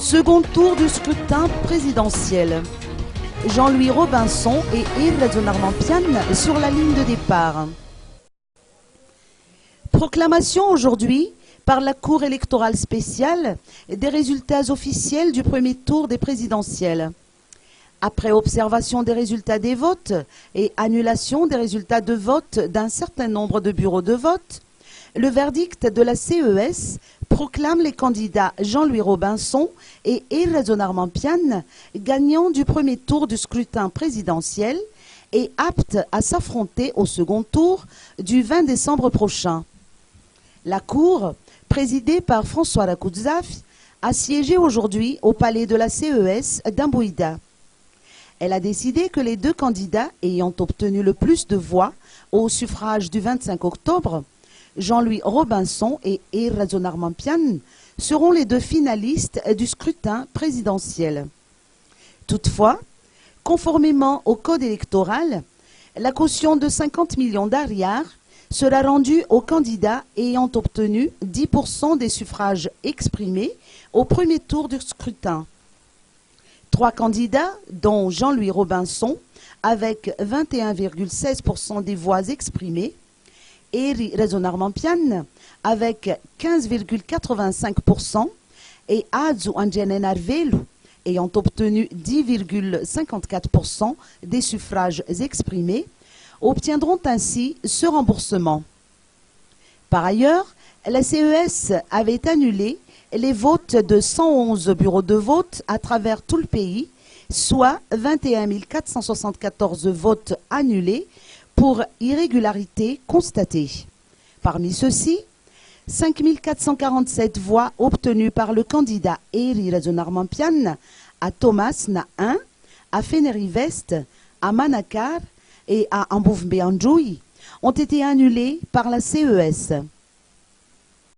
Second tour du scrutin présidentiel. Jean-Louis Robinson et Irrezon Armampian sur la ligne de départ. Proclamation aujourd'hui par la Cour électorale spéciale des résultats officiels du premier tour des présidentielles. Après observation des résultats des votes et annulation des résultats de vote d'un certain nombre de bureaux de vote, le verdict de la CES proclame les candidats Jean-Louis Robinson et Irrezon Armampian gagnants du premier tour du scrutin présidentiel et aptes à s'affronter au second tour du 20 décembre prochain. La Cour, présidée par François Rakoutzaf, a siégé aujourd'hui au palais de la CES d'Ambouïda. Elle a décidé que les deux candidats ayant obtenu le plus de voix au suffrage du 25 octobre, Jean-Louis Robinson et Irrezon Armampian, seront les deux finalistes du scrutin présidentiel. Toutefois, conformément au code électoral, la caution de 50 millions d'ariars sera rendue aux candidats ayant obtenu 10% des suffrages exprimés au premier tour du scrutin. Trois candidats, dont Jean-Louis Robinson, avec 21,16% des voix exprimées, et Irrezon Armampian, avec 15,85%, et Azu Anjenen Arvelu, ayant obtenu 10,54% des suffrages exprimés, obtiendront ainsi ce remboursement. Par ailleurs, la CES avait annulé les votes de 111 bureaux de vote à travers tout le pays, soit 21 474 votes annulés pour irrégularité constatée. Parmi ceux-ci, 5 447 voix obtenues par le candidat Irrezon Armampian à Thomas na 1, à Feneri-Vest, à Manakar et à Ambouvmbeanjoui ont été annulées par la CES.